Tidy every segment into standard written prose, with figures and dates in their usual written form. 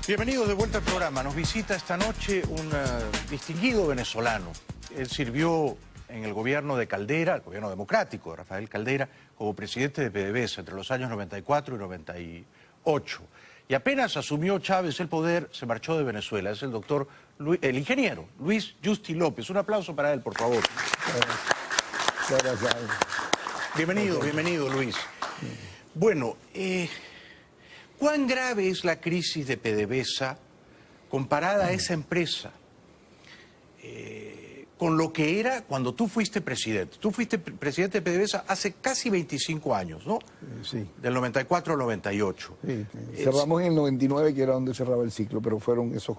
Bienvenidos de vuelta al programa. Nos visita esta noche un distinguido venezolano. Él sirvió en el gobierno de Caldera, el gobierno democrático de Rafael Caldera, como presidente de PDVSA entre los años 94 y 98. Y apenas asumió Chávez el poder, se marchó de Venezuela. Es el doctor, el ingeniero Luis Justi López. Un aplauso para él, por favor. Gracias. Bienvenido, bienvenido, Luis. Bueno, ¿cuán grave es la crisis de PDVSA comparada a esa empresa con lo que era cuando tú fuiste presidente? Tú fuiste presidente de PDVSA hace casi 25 años, ¿no? Sí. Del 94 al 98. Sí. Cerramos en el 99, que era donde cerraba el ciclo, pero fueron esos...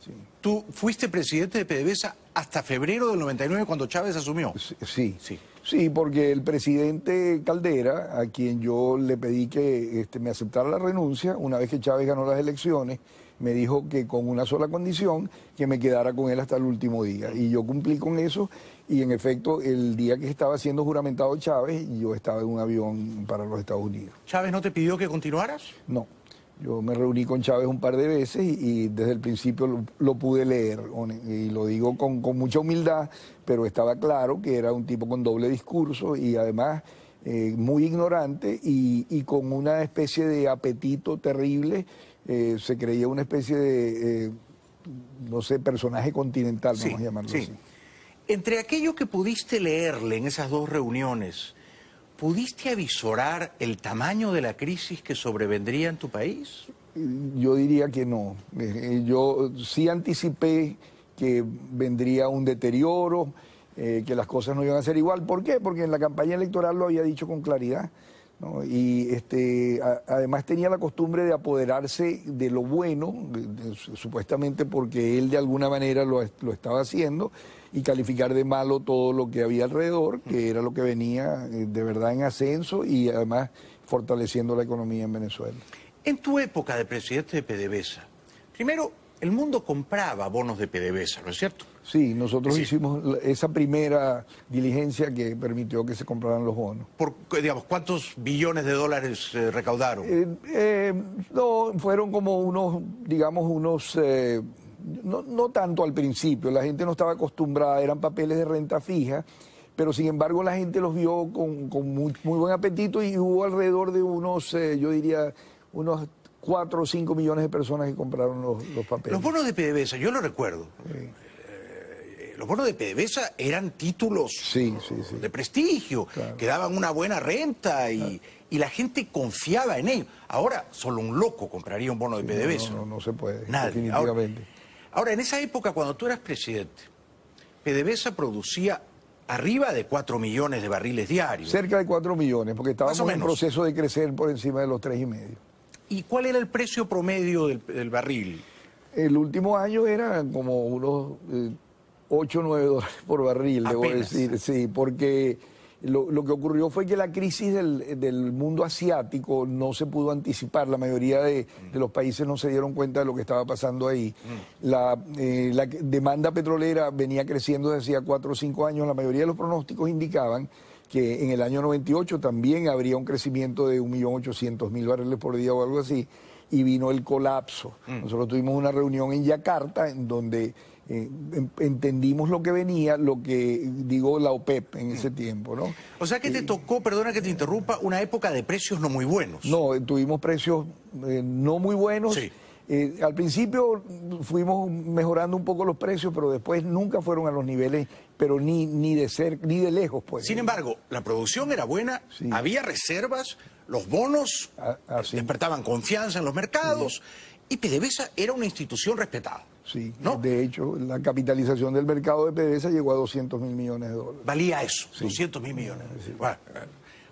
Sí. Tú fuiste presidente de PDVSA hasta febrero del 99 cuando Chávez asumió. Sí. Sí, porque el presidente Caldera, a quien yo le pedí que me aceptara la renuncia, una vez que Chávez ganó las elecciones, me dijo que con una sola condición, que me quedara con él hasta el último día. Y yo cumplí con eso, y en efecto, el día que estaba siendo juramentado Chávez, yo estaba en un avión para los Estados Unidos. ¿Chávez no te pidió que continuaras? No. Yo me reuní con Chávez un par de veces y desde el principio lo pude leer, y lo digo con mucha humildad, pero estaba claro que era un tipo con doble discurso y además muy ignorante y con una especie de apetito terrible. Se creía una especie de, no sé, personaje continental, vamos a llamarlo así. Entre aquello que pudiste leerle en esas dos reuniones, ¿pudiste avisorar el tamaño de la crisis que sobrevendría en tu país? Yo diría que no. Yo sí anticipé que vendría un deterioro, que las cosas no iban a ser igual. ¿Por qué? Porque en la campaña electoral lo había dicho con claridad, ¿no? Y además tenía la costumbre de apoderarse de lo bueno, supuestamente porque él de alguna manera lo estaba haciendo, y calificar de malo todo lo que había alrededor, que era lo que venía de verdad en ascenso y además fortaleciendo la economía en Venezuela. En tu época de presidente de PDVSA, primero, el mundo compraba bonos de PDVSA, ¿no es cierto? Sí, nosotros hicimos esa primera diligencia que permitió que se compraran los bonos. Por, digamos, ¿cuántos billones de dólares recaudaron? No, fueron como unos, digamos, no tanto al principio, la gente no estaba acostumbrada, eran papeles de renta fija, pero sin embargo la gente los vio con muy buen apetito y hubo alrededor de unos, yo diría, unos 4 o 5 millones de personas que compraron los papeles. Los bonos de PDVSA, yo lo recuerdo. Sí. Los bonos de PDVSA eran títulos de prestigio, claro, que daban una buena renta y la gente confiaba en ellos. Ahora, solo un loco compraría un bono de PDVSA. No se puede, nadie, definitivamente. Ahora, en esa época, cuando tú eras presidente, PDVSA producía arriba de 4 millones de barriles diarios. Cerca de 4 millones, porque estábamos en proceso de crecer por encima de los 3,5. ¿Y cuál era el precio promedio del barril? El último año era como unos 8 o 9 dólares por barril, debo decir. Sí, porque lo que ocurrió fue que la crisis del mundo asiático no se pudo anticipar. La mayoría de los países no se dieron cuenta de lo que estaba pasando ahí. La demanda petrolera venía creciendo desde hacía 4 o 5 años. La mayoría de los pronósticos indicaban que en el año 98 también habría un crecimiento de 1.800.000 barriles por día o algo así, y vino el colapso. Nosotros tuvimos una reunión en Yakarta en donde entendimos lo que venía, lo que digo la OPEP en ese tiempo, ¿no? O sea que te tocó, perdona que te interrumpa, una época de precios no muy buenos. No, tuvimos precios no muy buenos. Sí. Al principio fuimos mejorando un poco los precios, pero después nunca fueron a los niveles, pero ni de lejos, pues. Sin embargo, la producción era buena, había reservas, los bonos despertaban confianza en los mercados y PDVSA era una institución respetada. Sí, ¿no? De hecho, la capitalización del mercado de PDVSA llegó a 200.000 millones de dólares. Valía eso, 200.000 millones. Bueno,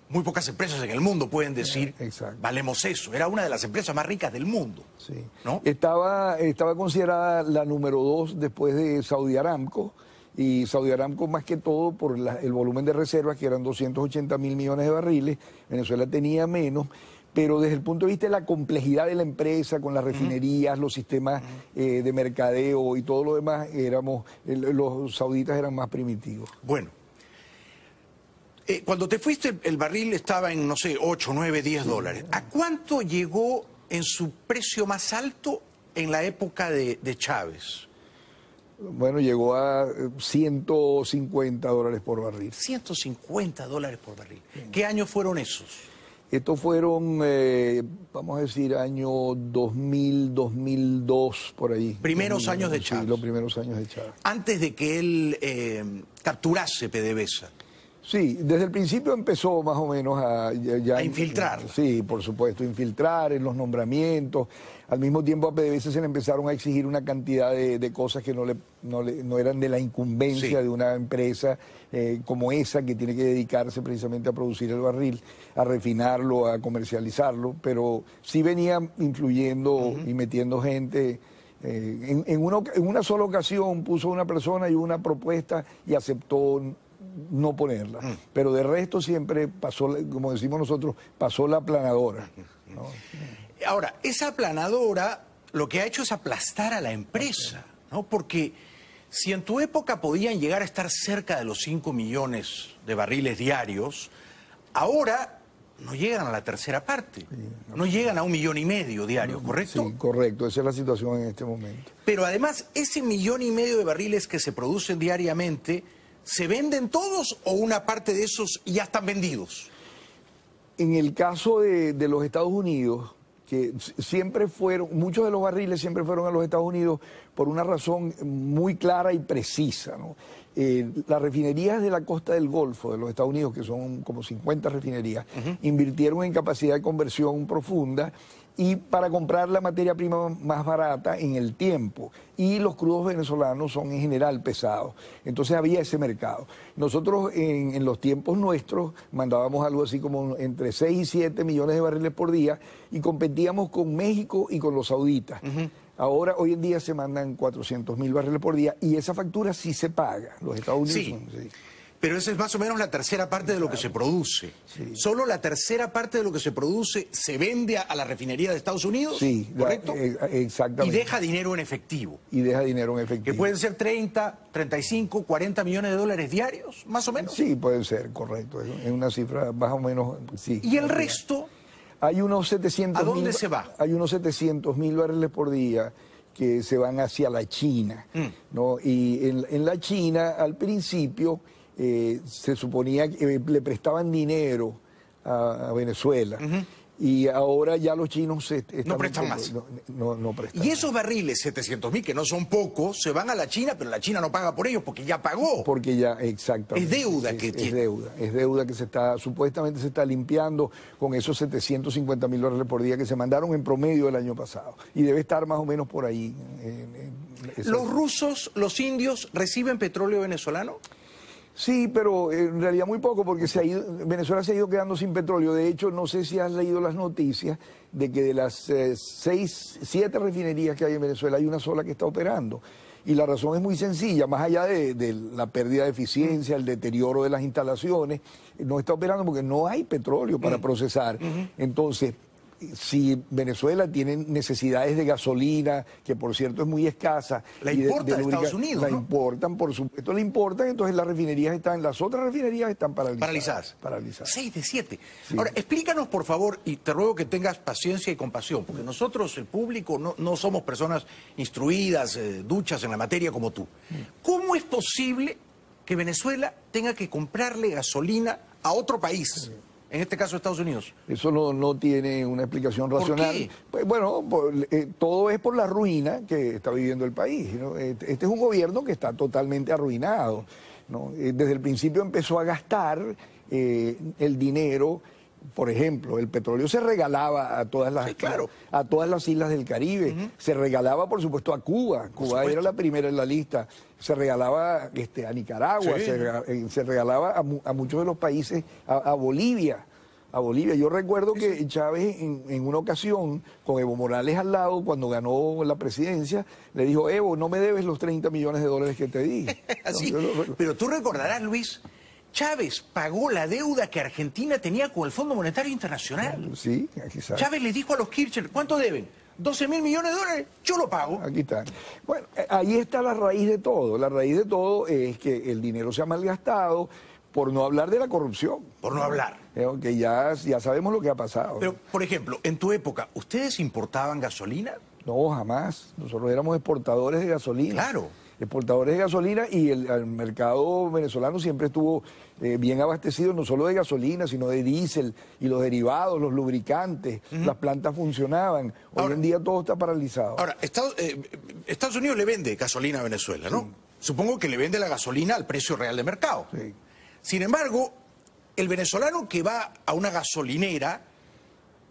muy pocas empresas en el mundo pueden decir, valemos eso. Era una de las empresas más ricas del mundo. Sí. ¿No? Estaba considerada la número 2 después de Saudi Aramco, y Saudi Aramco más que todo por el volumen de reservas, que eran 280.000 millones de barriles. Venezuela tenía menos, pero desde el punto de vista de la complejidad de la empresa, con las refinerías, los sistemas de mercadeo y todo lo demás, los sauditas eran más primitivos. Bueno. Cuando te fuiste, el barril estaba en, no sé, 8, 9, 10 dólares. ¿A cuánto llegó en su precio más alto en la época de Chávez? Bueno, llegó a $150 por barril. $150 por barril. ¿Qué años fueron esos? Estos fueron, vamos a decir, año 2000, 2002, por ahí. Primeros años de Chávez. Sí, los primeros años de Chávez. Antes de que él capturase PDVSA. Sí, desde el principio empezó más o menos a infiltrar. Sí, por supuesto, infiltrar en los nombramientos. Al mismo tiempo a PDVSA se le empezaron a exigir una cantidad de cosas que no eran de la incumbencia de una empresa como esa, que tiene que dedicarse precisamente a producir el barril, a refinarlo, a comercializarlo, pero sí venía influyendo y metiendo gente. En una sola ocasión puso una persona y una propuesta y aceptó no ponerla, pero de resto siempre pasó, como decimos nosotros, pasó la aplanadora, ¿no? Ahora, esa aplanadora lo que ha hecho es aplastar a la empresa, ¿no? Porque si en tu época podían llegar a estar cerca de los 5 millones de barriles diarios, ahora no llegan a la tercera parte, no llegan a 1,5 millones diarios, ¿correcto? Sí, correcto, esa es la situación en este momento. Pero además, ese 1,5 millones de barriles que se producen diariamente, ¿se venden todos o una parte de esos ya están vendidos? En el caso de los Estados Unidos, que siempre fueron, muchos de los barriles siempre fueron a los Estados Unidos por una razón muy clara y precisa, ¿no? Las refinerías de la costa del Golfo de los Estados Unidos, que son como 50 refinerías, invirtieron en capacidad de conversión profunda y para comprar la materia prima más barata en el tiempo. Y los crudos venezolanos son en general pesados. Entonces había ese mercado. Nosotros en los tiempos nuestros mandábamos algo así como entre 6 y 7 millones de barriles por día y competíamos con México y con los sauditas. Ahora, hoy en día se mandan 400.000 barriles por día y esa factura sí se paga. Los Estados Unidos sí. Pero esa es más o menos la tercera parte de lo que se produce. Sí. ¿Solo la tercera parte de lo que se produce se vende a la refinería de Estados Unidos? Sí, ¿correcto? Exactamente. Y deja dinero en efectivo. Y deja dinero en efectivo. Que pueden ser 30, 35, 40 millones de dólares diarios, más o menos. Sí, puede ser, correcto. Es una cifra más o menos, sí. ¿Y el resto? Hay unos 700.000. ¿A dónde se va? Hay unos 700.000 barriles por día que se van hacia la China, ¿no? Y en la China, al principio, se suponía que le prestaban dinero a Venezuela. Y ahora ya los chinos no prestan más. No prestan. Y esos barriles, 700.000, que no son pocos, se van a la China, pero la China no paga por ellos porque ya pagó. Porque ya, exactamente. Es deuda que tiene. Es deuda que supuestamente se está limpiando con esos 750.000 barriles por día que se mandaron en promedio el año pasado. Y debe estar más o menos por ahí. ¿Los rusos, los indios, reciben petróleo venezolano? Sí, pero en realidad muy poco porque Venezuela se ha ido quedando sin petróleo. De hecho, no sé si has leído las noticias de que de las 7 refinerías que hay en Venezuela hay una sola que está operando. Y la razón es muy sencilla, más allá de la pérdida de eficiencia, el deterioro de las instalaciones, no está operando porque no hay petróleo para procesar. Entonces, si Venezuela tiene necesidades de gasolina, que por cierto es muy escasa. La importa de Estados Unidos, La importan, por supuesto, la importan, entonces las otras refinerías están paralizadas. 6 de 7. Sí. Ahora, explícanos por favor, y te ruego que tengas paciencia y compasión, porque nosotros, el público, no somos personas instruidas, duchas en la materia como tú. ¿Cómo es posible que Venezuela tenga que comprarle gasolina a otro país? En este caso, Estados Unidos. Eso no tiene una explicación racional. ¿Por qué? Pues, bueno, todo es por la ruina que está viviendo el país, ¿no? Este es un gobierno que está totalmente arruinado, ¿no? Desde el principio empezó a gastar el dinero. Por ejemplo, el petróleo se regalaba a todas las islas del Caribe, se regalaba por supuesto a Cuba, Cuba era la primera en la lista, se regalaba a Nicaragua, se regalaba a muchos de los países, a Bolivia. Yo recuerdo que Chávez en una ocasión, con Evo Morales al lado, cuando ganó la presidencia, le dijo: Evo, no me debes los 30 millones de dólares que te di. Así, pero tú recordarás, Luis, Chávez pagó la deuda que Argentina tenía con el Fondo Monetario Internacional. Sí, aquí está. Chávez le dijo a los Kirchner: ¿cuánto deben? 12.000 millones de dólares, yo lo pago. Aquí está. Bueno, ahí está la raíz de todo. La raíz de todo es que el dinero se ha malgastado, por no hablar de la corrupción. Por no hablar. Que ya sabemos lo que ha pasado. Pero, por ejemplo, en tu época, ¿ustedes importaban gasolina? No, jamás. Nosotros éramos exportadores de gasolina. Claro. Exportadores de gasolina, y el mercado venezolano siempre estuvo bien abastecido, no solo de gasolina, sino de diésel y los derivados, los lubricantes. Las plantas funcionaban. Hoy en día todo está paralizado. Ahora, Estados Unidos le vende gasolina a Venezuela, ¿no? Sí. Supongo que le vende la gasolina al precio real de mercado. Sí. Sin embargo, el venezolano que va a una gasolinera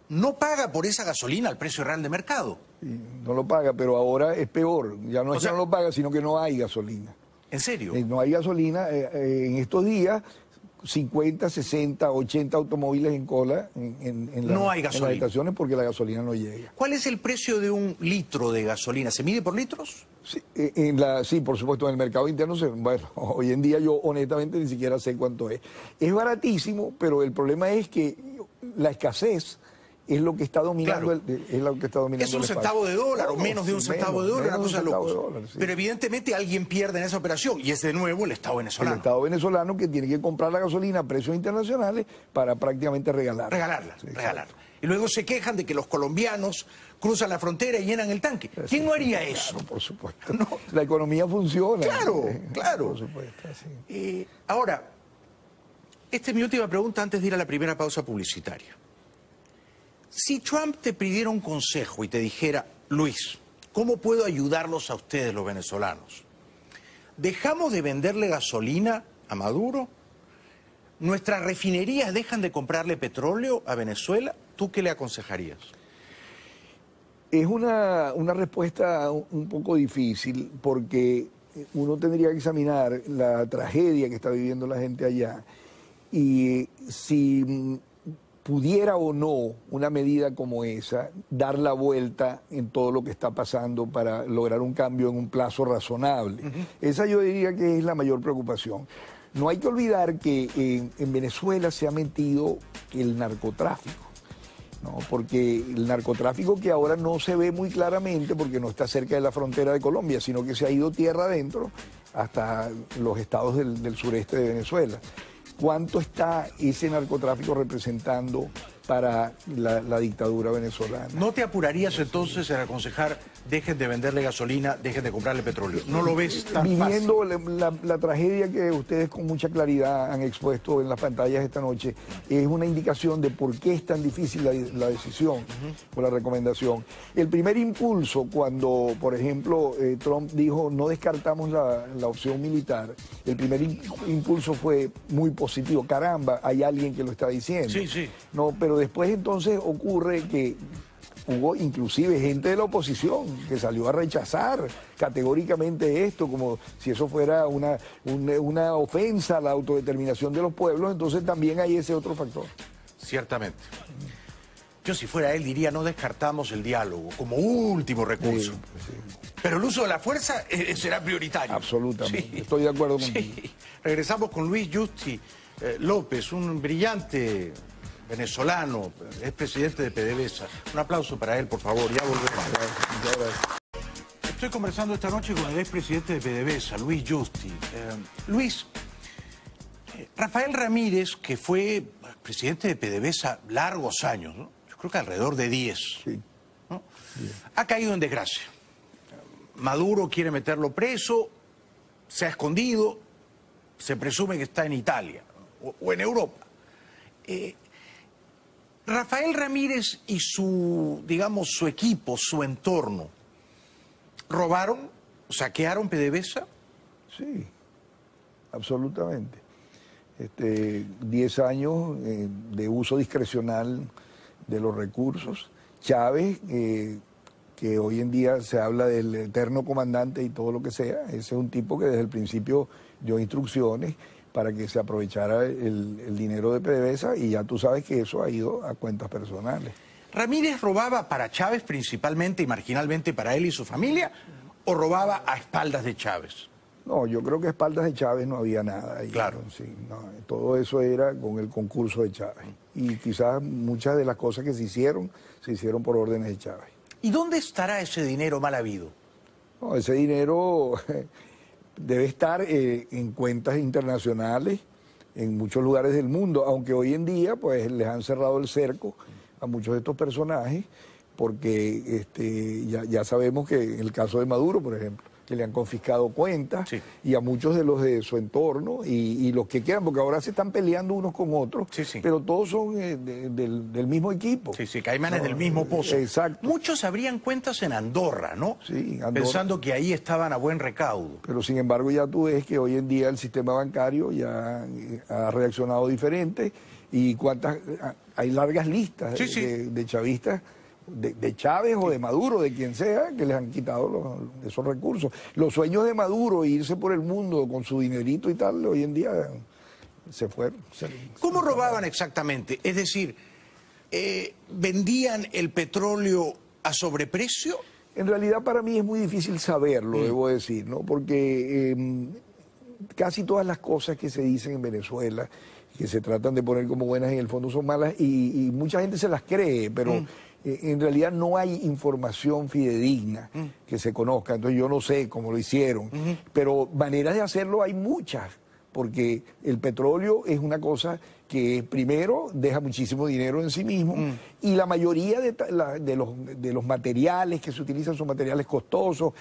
no paga por esa gasolina al precio real de mercado. Sí, no lo paga, pero ahora es peor. Ya no es que no lo paga, sino que no hay gasolina. ¿En serio? No hay gasolina. En estos días, 50, 60, 80 automóviles en cola en las estaciones porque la gasolina no llega. ¿Cuál es el precio de un litro de gasolina? ¿Se mide por litros? Sí, sí, por supuesto, en el mercado interno, bueno, hoy en día yo honestamente ni siquiera sé cuánto es. Es baratísimo, pero el problema es que la escasez es lo que está dominando. Claro. Es lo que está dominando. ¿Es un centavo de dólar o menos de un centavo de dólar? Una cosa loca. Sí. Pero evidentemente alguien pierde en esa operación y es de nuevo el Estado venezolano. El Estado venezolano, que tiene que comprar la gasolina a precios internacionales para prácticamente regalarla. Regalarla. Y luego se quejan de que los colombianos cruzan la frontera y llenan el tanque. ¿Quién no haría eso? Claro, por supuesto. No. La economía funciona. Claro. Por supuesto, sí. Ahora, esta es mi última pregunta antes de ir a la primera pausa publicitaria. Si Trump te pidiera un consejo y te dijera, Luis, ¿cómo puedo ayudarlos a ustedes los venezolanos? ¿Dejamos de venderle gasolina a Maduro? ¿Nuestras refinerías dejan de comprarle petróleo a Venezuela? ¿Tú qué le aconsejarías? Es una respuesta un poco difícil, porque uno tendría que examinar la tragedia que está viviendo la gente allá y si pudiera o no una medida como esa dar la vuelta en todo lo que está pasando para lograr un cambio en un plazo razonable. Esa yo diría que es la mayor preocupación. No hay que olvidar que en Venezuela se ha metido el narcotráfico, ¿no? Porque el narcotráfico, que ahora no se ve muy claramente porque no está cerca de la frontera de Colombia, sino que se ha ido tierra adentro hasta los estados del sureste de Venezuela. ¿Cuánto está ese narcotráfico representando para la dictadura venezolana? ¿No te apurarías entonces en aconsejar dejen de venderle gasolina, dejen de comprarle petróleo? ¿No lo ves tan Viviendo fácil? La tragedia que ustedes con mucha claridad han expuesto en las pantallas esta noche es una indicación de por qué es tan difícil la decisión o la recomendación. El primer impulso, cuando, por ejemplo, Trump dijo no descartamos la opción militar, el primer impulso fue muy positivo. Caramba, hay alguien que lo está diciendo. Sí. No, pero después entonces ocurre que hubo inclusive gente de la oposición que salió a rechazar categóricamente esto, como si eso fuera una ofensa a la autodeterminación de los pueblos. Entonces también hay ese otro factor. Ciertamente. Yo, si fuera él, diría no descartamos el diálogo como último recurso. Sí. Pero el uso de la fuerza será prioritario. Absolutamente. Sí. Estoy de acuerdo contigo. Sí. Regresamos con Luis Justi López, un brillante venezolano, es presidente de PDVSA. Un aplauso para él, por favor. Ya volvemos. Gracias. Estoy conversando esta noche con el expresidente de PDVSA, Luis Justi. Luis, Rafael Ramírez, que fue presidente de PDVSA largos años, ¿no? Yo creo que alrededor de 10, Sí. ¿no? Ha caído en desgracia. Maduro quiere meterlo preso, se ha escondido, se presume que está en Italia o en Europa. Rafael Ramírez y su equipo, su entorno, ¿robaron, saquearon PDVSA? Sí, absolutamente. 10 años de uso discrecional de los recursos. Chávez, que hoy en día se habla del eterno comandante y todo lo que sea, ese es un tipo que desde el principio dio instrucciones para que se aprovechara el dinero de PDVSA, y ya tú sabes que eso ha ido a cuentas personales. ¿Ramírez robaba para Chávez principalmente y marginalmente para él y su familia, o robaba a espaldas de Chávez? No, yo creo que a espaldas de Chávez no había nada. Claro. Sí, no, todo eso era con el concurso de Chávez. Y quizás muchas de las cosas que se hicieron por órdenes de Chávez. ¿Y dónde estará ese dinero mal habido? No, ese dinero debe estar en cuentas internacionales, en muchos lugares del mundo, aunque hoy en día pues les han cerrado el cerco a muchos de estos personajes, porque ya sabemos que en el caso de Maduro, por ejemplo, que le han confiscado cuentas, sí, y a muchos de los de su entorno y los que quedan, porque ahora se están peleando unos con otros, sí, sí, pero todos son del mismo equipo. Sí, sí, caimanes del mismo pozo. Exacto. Muchos abrían cuentas en Andorra, ¿no? Sí, Andorra. Pensando que ahí estaban a buen recaudo. Pero sin embargo ya tú ves que hoy en día el sistema bancario ya ha reaccionado diferente y hay largas listas Sí, sí. de chavistas, de Chávez o de Maduro, de quien sea, que les han quitado esos recursos. Los sueños de Maduro, irse por el mundo con su dinerito y tal, hoy en día se fueron. ¿Cómo robaban exactamente? Es decir, ¿vendían el petróleo a sobreprecio? En realidad para mí es muy difícil saberlo, debo decir, ¿no? Porque casi todas las cosas que se dicen en Venezuela, que se tratan de poner como buenas, en el fondo son malas y mucha gente se las cree, pero en realidad no hay información fidedigna que se conozca. Entonces yo no sé cómo lo hicieron, pero maneras de hacerlo hay muchas, porque el petróleo es una cosa que primero deja muchísimo dinero en sí mismo y la mayoría de los materiales que se utilizan son materiales costosos.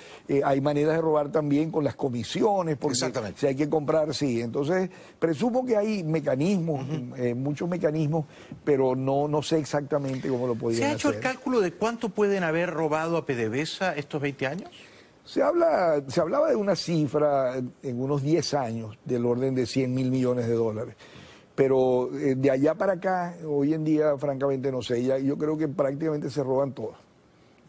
Hay maneras de robar también con las comisiones, porque si hay que comprar, sí. Entonces presumo que hay mecanismos, muchos mecanismos, pero no sé exactamente cómo lo podían hacer. ¿Se ha hecho el cálculo de cuánto pueden haber robado a PDVSA estos 20 años? Se hablaba de una cifra en unos 10 años del orden de 100.000 millones de dólares. Pero de allá para acá, hoy en día, francamente, no sé. Yo creo que prácticamente se roban todas,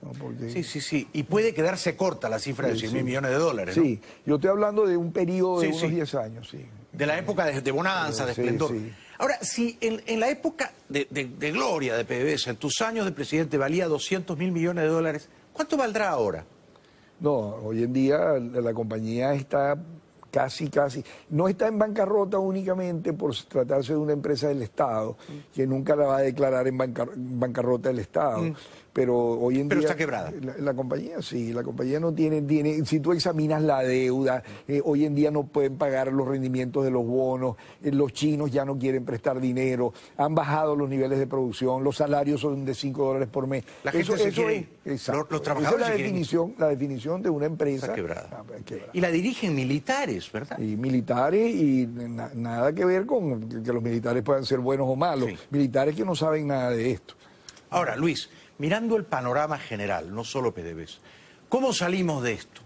¿no? Porque... Sí. Y puede quedarse corta la cifra de 100.000 millones de dólares, ¿no? Sí, yo estoy hablando de un periodo de unos 10 años, sí. De la época de bonanza, de esplendor. Sí. Ahora, si en la época de gloria de PDVSA, en tus años de presidente, valía 200.000 millones de dólares, ¿cuánto valdrá ahora? No, hoy en día la compañía está casi, no está en bancarrota únicamente por tratarse de una empresa del Estado, que nunca la va a declarar en bancarrota del Estado. Pero hoy en día... Pero está quebrada. La compañía, sí, la compañía no tiene... Si tú examinas la deuda, hoy en día no pueden pagar los rendimientos de los bonos, los chinos ya no quieren prestar dinero, han bajado los niveles de producción, los salarios son de $5 por mes. La gente se quiere ir. Los trabajadores esa es la definición de una empresa... Está quebrada. Y la dirigen militares, ¿verdad? Y militares, y nada que ver con que los militares puedan ser buenos o malos. Sí. Militares que no saben nada de esto. Ahora, Luis, mirando el panorama general, no solo PDVSA, ¿cómo salimos de esto?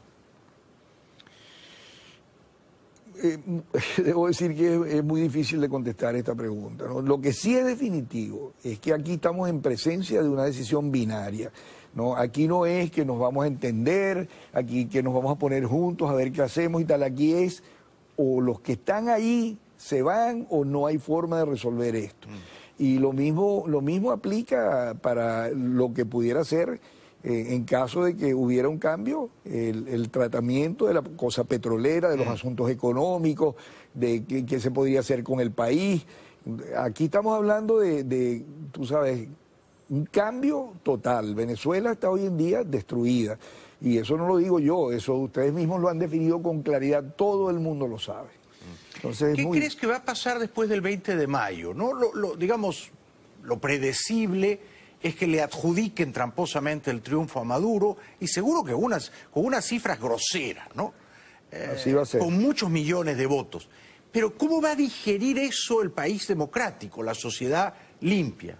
Debo decir que es muy difícil de contestar esta pregunta, ¿no? Lo que sí es definitivo es que aquí estamos en presencia de una decisión binaria, ¿no? Aquí no es que nos vamos a entender, aquí que nos vamos a poner juntos a ver qué hacemos y tal. Aquí es o los que están ahí se van o no hay forma de resolver esto. Y lo mismo aplica para lo que pudiera ser, en caso de que hubiera un cambio, el tratamiento de la cosa petrolera, de los asuntos económicos, de qué se podría hacer con el país. Aquí estamos hablando de, tú sabes, un cambio total. Venezuela está hoy en día destruida. Y eso no lo digo yo, eso ustedes mismos lo han definido con claridad, todo el mundo lo sabe. Entonces, ¿qué crees que va a pasar después del 20 de mayo? ¿No? Digamos, lo predecible es que le adjudiquen tramposamente el triunfo a Maduro y seguro que con unas cifras groseras, ¿no? Así va a ser. Con muchos millones de votos. Pero ¿cómo va a digerir eso el país democrático, la sociedad limpia?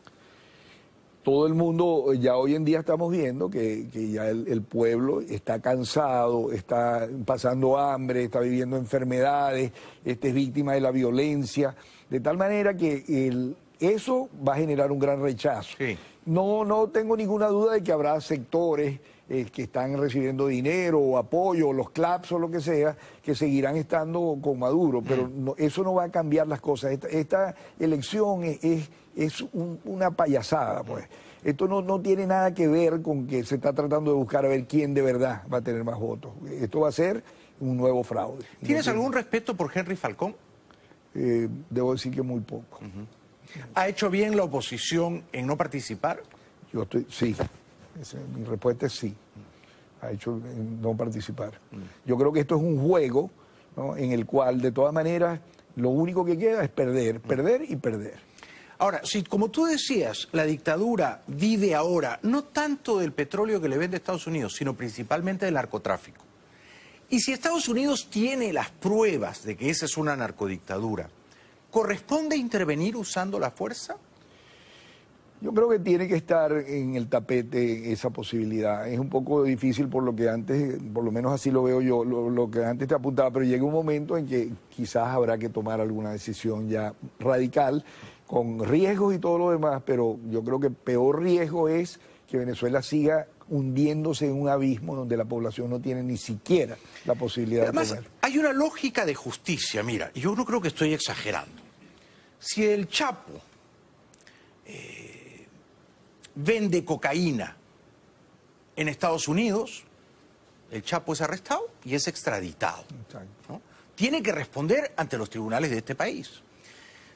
Todo el mundo, ya hoy en día estamos viendo que ya el pueblo está cansado, está pasando hambre, está viviendo enfermedades, es víctima de la violencia, de tal manera que eso va a generar un gran rechazo. Sí. No tengo ninguna duda de que habrá sectores que están recibiendo dinero o apoyo, o los CLAPS o lo que sea, que seguirán estando con Maduro, pero eso no va a cambiar las cosas. Esta elección es una payasada, pues. Esto no tiene nada que ver con que se está tratando de buscar a ver quién de verdad va a tener más votos. Esto va a ser un nuevo fraude. ¿Tienes algún respeto por Henry Falcón? Debo decir que muy poco. ¿Ha hecho bien la oposición en no participar? Sí. Mi respuesta es sí. Ha hecho no participar. Yo creo que esto es un juego, ¿no?, en el cual, de todas maneras, lo único que queda es perder y perder. Ahora, si como tú decías, la dictadura vive ahora no tanto del petróleo que le vende Estados Unidos, sino principalmente del narcotráfico. Y si Estados Unidos tiene las pruebas de que esa es una narcodictadura, ¿corresponde intervenir usando la fuerza? Yo creo que tiene que estar en el tapete esa posibilidad. Es un poco difícil por lo que antes, por lo menos así lo veo yo, lo que antes te apuntaba, pero llega un momento en que quizás habrá que tomar alguna decisión ya radical, con riesgos y todo lo demás, pero yo creo que el peor riesgo es que Venezuela siga hundiéndose en un abismo donde la población no tiene ni siquiera la posibilidad Además, de comer. Hay una lógica de justicia, mira, yo no creo que estoy exagerando. Si el Chapo vende cocaína en Estados Unidos, el Chapo es arrestado y es extraditado, ¿no? Tiene que responder ante los tribunales de este país.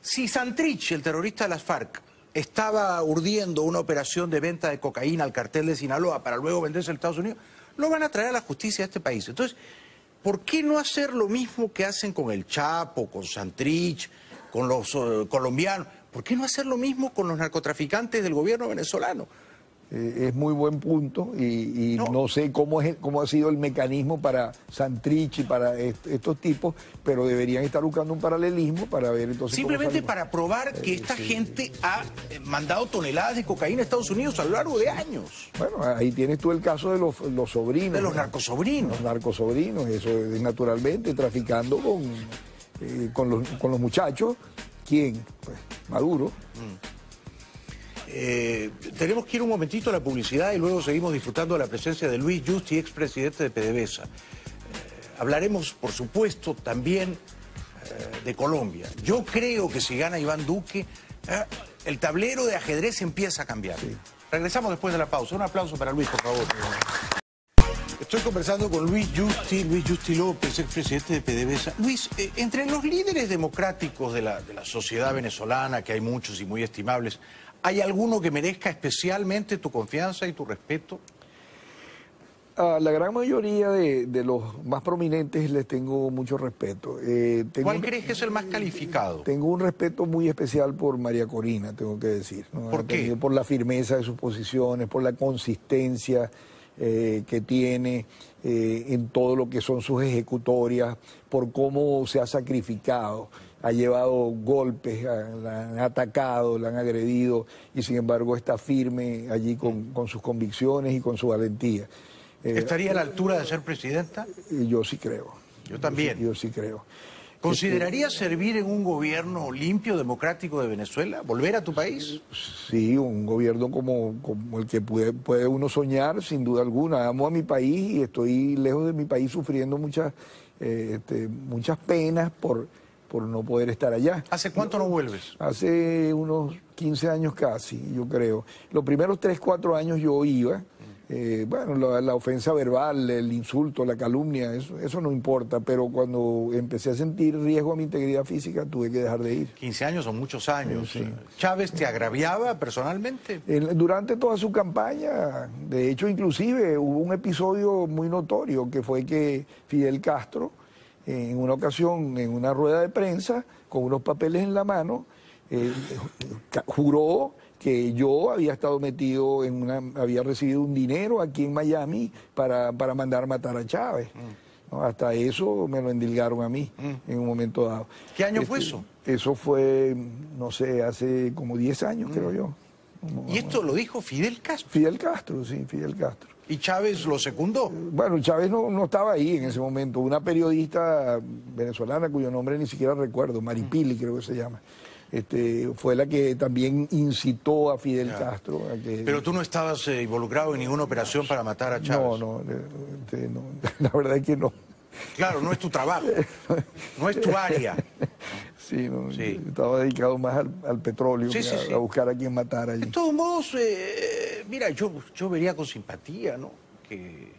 Si Santrich, el terrorista de las FARC, estaba urdiendo una operación de venta de cocaína al cartel de Sinaloa para luego venderse en Estados Unidos, lo van a traer a la justicia de este país. Entonces, ¿por qué no hacer lo mismo que hacen con el Chapo, con Santrich, con los colombianos? ¿Por qué no hacer lo mismo con los narcotraficantes del gobierno venezolano? Es muy buen punto y no sé cómo ha sido el mecanismo para Santrich y para estos tipos, pero deberían estar buscando un paralelismo para ver entonces. Simplemente para probar que esta gente ha mandado toneladas de cocaína a Estados Unidos a lo largo de años. Bueno, ahí tienes tú el caso de los sobrinos. De los narcosobrinos. Los narcosobrinos, eso es naturalmente traficando con los muchachos. ¿Quién? Pues Maduro. Tenemos que ir un momentito a la publicidad y luego seguimos disfrutando de la presencia de Luis Justi, expresidente de PDVSA. Hablaremos, por supuesto, también de Colombia. Yo creo que si gana Iván Duque, el tablero de ajedrez empieza a cambiar. Sí. Regresamos después de la pausa. Un aplauso para Luis, por favor. Estoy conversando con Luis Justi López, expresidente de PDVSA. Luis, entre los líderes democráticos de la sociedad venezolana, que hay muchos y muy estimables, ¿hay alguno que merezca especialmente tu confianza y tu respeto? A la gran mayoría de los más prominentes les tengo mucho respeto. ¿Cuál crees que es el más calificado? Tengo un respeto muy especial por María Corina, tengo que decir, ¿no? ¿Por qué? Por la firmeza de sus posiciones, por la consistencia que tiene en todo lo que son sus ejecutorias, por cómo se ha sacrificado. Ha llevado golpes, la han atacado, la han agredido y sin embargo está firme allí con sus convicciones y con su valentía. ¿Estaría a la altura de ser presidenta? Yo sí creo. Yo también. Yo sí creo. ¿Considerarías servir en un gobierno limpio, democrático de Venezuela? ¿Volver a tu país? Sí, un gobierno como el que puede uno soñar, sin duda alguna. Amo a mi país y estoy lejos de mi país sufriendo muchas penas por no poder estar allá. ¿Hace cuánto no vuelves? Hace unos 15 años casi, yo creo. Los primeros 3, 4 años yo iba. Bueno, la ofensa verbal, el insulto, la calumnia, eso no importa, pero cuando empecé a sentir riesgo a mi integridad física tuve que dejar de ir. 15 años son muchos años. Sí. ¿Chávez te agraviaba personalmente? Durante toda su campaña, de hecho inclusive hubo un episodio muy notorio que fue que Fidel Castro, en una ocasión, en una rueda de prensa, con unos papeles en la mano, juró que yo había estado metido había recibido un dinero aquí en Miami para mandar matar a Chávez. ¿No? Hasta eso me lo endilgaron a mí en un momento dado. ¿Qué año fue eso? Eso fue, no sé, hace como 10 años, creo yo. ¿Y esto lo dijo Fidel Castro? Fidel Castro, sí, Fidel Castro. ¿Y Chávez lo secundó? Bueno, Chávez no estaba ahí en ese momento. Una periodista venezolana cuyo nombre ni siquiera recuerdo, Maripili creo que se llama. Fue la que también incitó a Fidel Castro a que... Pero tú no estabas involucrado en ninguna operación para matar a Chávez. No, la verdad es que no. Claro, no es tu trabajo, no es tu área. Sí, estaba dedicado más al petróleo, a buscar a quien matar allí. De todos modos, mira, yo vería con simpatía, ¿no? Que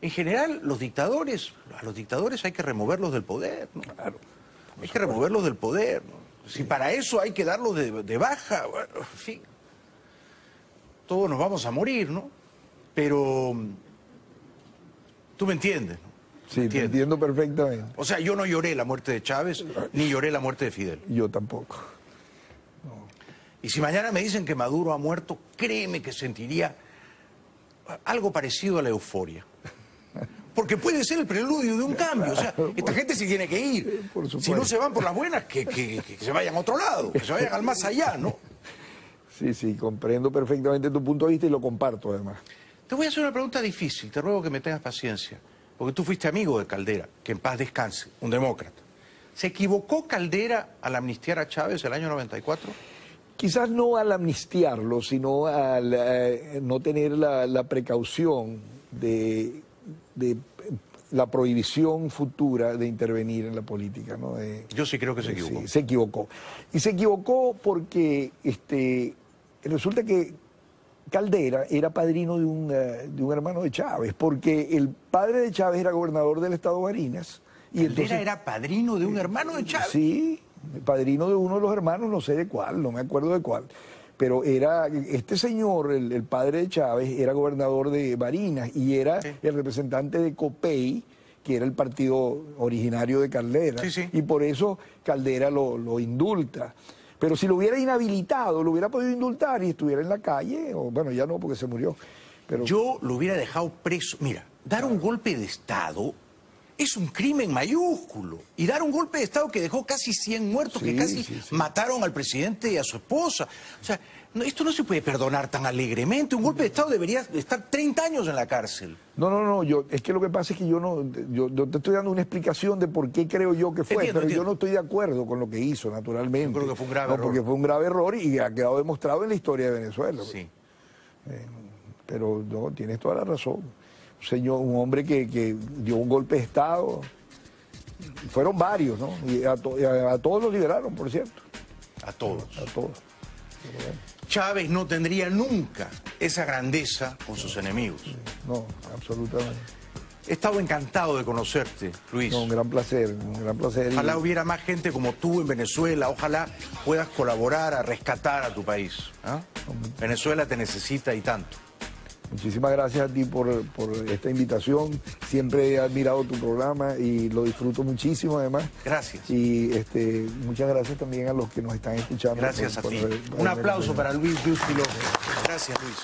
en general a los dictadores hay que removerlos del poder, ¿no? Claro. Hay que removerlos del poder, ¿no? Si para eso hay que darlos de baja, bueno, en fin, todos nos vamos a morir, ¿no? Pero tú me entiendes, ¿no? Sí, te entiendo perfectamente. O sea, yo no lloré la muerte de Chávez, ni lloré la muerte de Fidel. Yo tampoco. Y si mañana me dicen que Maduro ha muerto, créeme que sentiría algo parecido a la euforia. Porque puede ser el preludio de un cambio. O sea, esta gente se tiene que ir. Si no se van por las buenas, que se vayan a otro lado, que se vayan al más allá, ¿no? Sí, sí, comprendo perfectamente tu punto de vista y lo comparto además. Te voy a hacer una pregunta difícil, te ruego que me tengas paciencia. Porque tú fuiste amigo de Caldera, que en paz descanse, un demócrata. ¿Se equivocó Caldera al amnistiar a Chávez el año 94? Quizás no al amnistiarlo, sino al no tener la precaución de la prohibición futura de intervenir en la política, ¿no? Yo sí creo que se equivocó. Sí, se equivocó. Y se equivocó porque resulta que Caldera era padrino de un hermano de Chávez, porque el padre de Chávez era gobernador del estado de Barinas. Y ¿Caldera entonces era padrino de un hermano de Chávez? Sí, padrino de uno de los hermanos, no sé de cuál, no me acuerdo de cuál. Pero era este señor, el padre de Chávez, era gobernador de Barinas y era el representante de Copey, que era el partido originario de Caldera. Y por eso Caldera lo indulta. Pero si lo hubiera inhabilitado, lo hubiera podido indultar y estuviera en la calle, o bueno, ya no, porque se murió. Pero yo lo hubiera dejado preso. Mira, dar un golpe de Estado es un crimen mayúsculo. Y dar un golpe de Estado que dejó casi 100 muertos, que casi mataron al presidente y a su esposa. O sea, esto no se puede perdonar tan alegremente. Un golpe de Estado debería estar 30 años en la cárcel. No, es que lo que pasa es que yo te estoy dando una explicación de por qué creo yo que fue, pero yo no estoy de acuerdo con lo que hizo, naturalmente. Yo creo que fue un grave error. Porque fue un grave error y ha quedado demostrado en la historia de Venezuela. Sí. Pero no, tienes toda la razón. Un hombre que dio un golpe de Estado. Fueron varios, ¿no? Y a todos los liberaron, por cierto. A todos. A todos. Chávez no tendría nunca esa grandeza con sus enemigos. No, absolutamente. He estado encantado de conocerte, Luis. No, un gran placer, un gran placer. Ojalá hubiera más gente como tú en Venezuela, ojalá puedas colaborar a rescatar a tu país. Venezuela te necesita y tanto. Muchísimas gracias a ti por esta invitación. Siempre he admirado tu programa y lo disfruto muchísimo además. Gracias. Y muchas gracias también a los que nos están escuchando. Gracias a ti. Un aplauso para Luis Bustillo. Gracias, Luis.